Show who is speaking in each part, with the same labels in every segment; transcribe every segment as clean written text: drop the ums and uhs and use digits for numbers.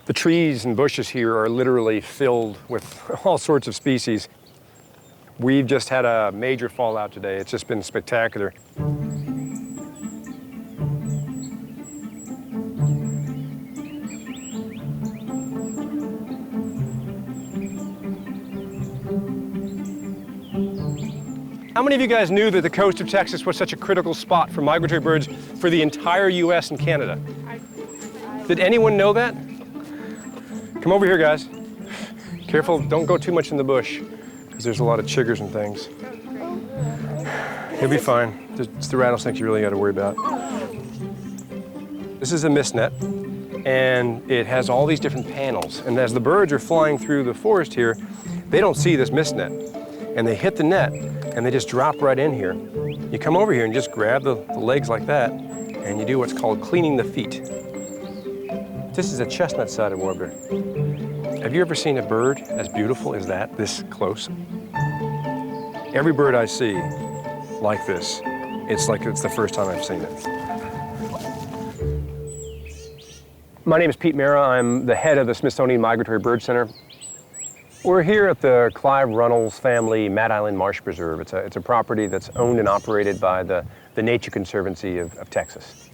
Speaker 1: The trees and bushes here are literally filled with all sorts of species. We've just had a major fallout today. It's just been spectacular. How many of you guys knew that the coast of Texas was such a critical spot for migratory birds for the entire US and Canada? Did anyone know that? Come over here, guys. Careful, don't go too much in the bush, because there's a lot of chiggers and things. You'll be fine. It's the rattlesnakes you really got to worry about. This is a mist net, and it has all these different panels. And as the birds are flying through the forest here, they don't see this mist net. And they hit the net, and they just drop right in here. You come over here and just grab the legs like that, and you do what's called cleaning the feet. This is a chestnut-sided warbler. Have you ever seen a bird as beautiful as that, this close? Every bird I see like this, it's like it's the first time I've seen it. My name is Pete Mara. I'm the head of the Smithsonian Migratory Bird Center. We're here at the Clive Runnels family Mad Island Marsh Preserve. It's a property that's owned and operated by the Nature Conservancy of Texas.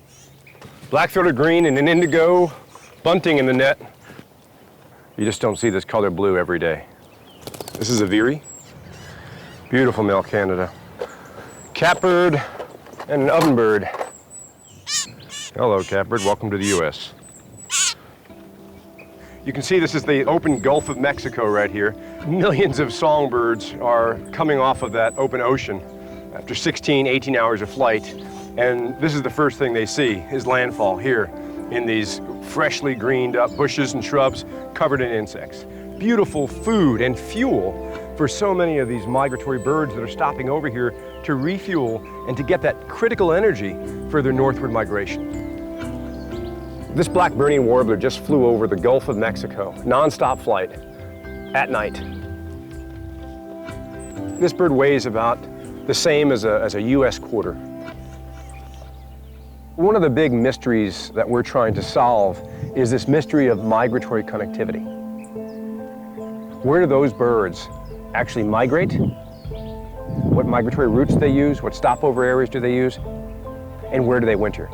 Speaker 1: Black-throated green and an indigo bunting in the net. You just don't see this color blue every day. This is a veery. Beautiful male Canada. Catbird and an ovenbird. Hello, catbird. Welcome to the US. You can see this is the open Gulf of Mexico right here. Millions of songbirds are coming off of that open ocean after 16, 18 hours of flight. And this is the first thing they see is landfall here in these freshly greened up bushes and shrubs covered in insects. Beautiful food and fuel for so many of these migratory birds that are stopping over here to refuel and to get that critical energy for their northward migration. This black burning warbler just flew over the Gulf of Mexico, non-stop flight, at night. This bird weighs about the same as a US quarter. One of the big mysteries that we're trying to solve is this mystery of migratory connectivity. Where do those birds actually migrate? What migratory routes do they use? What stopover areas do they use? And where do they winter?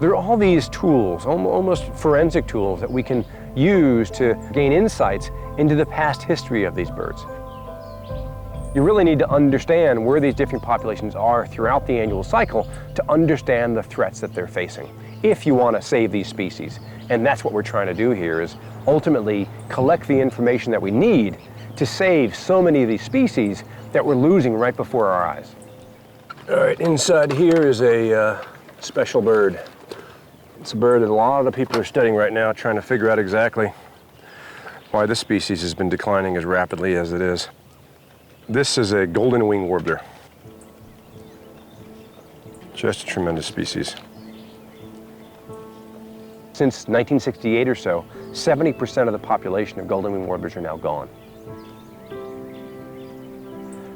Speaker 1: There are all these tools, almost forensic tools, that we can use to gain insights into the past history of these birds. You really need to understand where these different populations are throughout the annual cycle to understand the threats that they're facing, if you want to save these species. And that's what we're trying to do here, is ultimately collect the information that we need to save so many of these species that we're losing right before our eyes. All right, inside here is a special bird. It's a bird that a lot of people are studying right now, trying to figure out exactly why this species has been declining as rapidly as it is. This is a golden wing warbler. Just a tremendous species. Since 1968 or so, 70% of the population of golden wing warblers are now gone.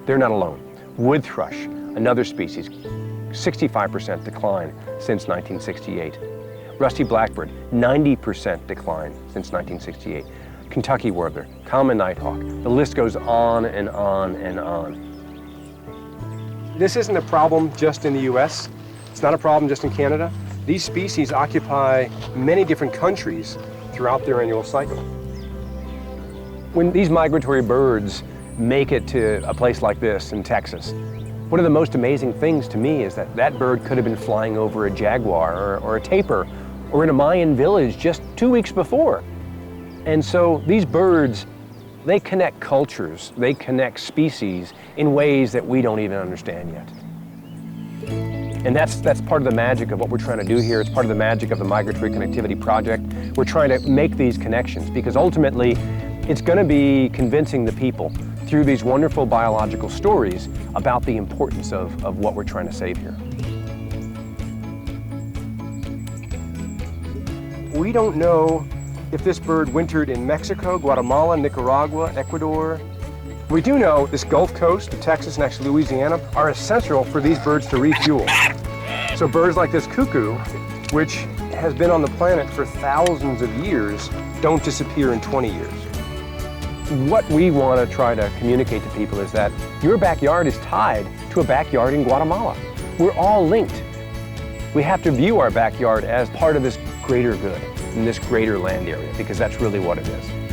Speaker 1: They're not alone. Wood thrush, another species, 65% decline since 1968. Rusty blackbird, 90% decline since 1968. Kentucky warbler, common nighthawk. The list goes on and on and on. This isn't a problem just in the US. It's not a problem just in Canada. These species occupy many different countries throughout their annual cycle. When these migratory birds make it to a place like this in Texas, one of the most amazing things to me is that that bird could have been flying over a jaguar or a tapir or in a Mayan village just 2 weeks before. And so these birds, they connect cultures, they connect species in ways that we don't even understand yet. And that's part of the magic of what we're trying to do here. It's part of the magic of the Migratory Connectivity Project. We're trying to make these connections because ultimately it's going to be convincing the people through these wonderful biological stories about the importance of what we're trying to save here. We don't know if this bird wintered in Mexico, Guatemala, Nicaragua, Ecuador, We do know this Gulf Coast, Texas next to Louisiana, are essential for these birds to refuel. So birds like this cuckoo, which has been on the planet for thousands of years, don't disappear in 20 years. What we want to try to communicate to people is that your backyard is tied to a backyard in Guatemala. We're all linked. We have to view our backyard as part of this greater good, in this greater land area, because that's really what it is.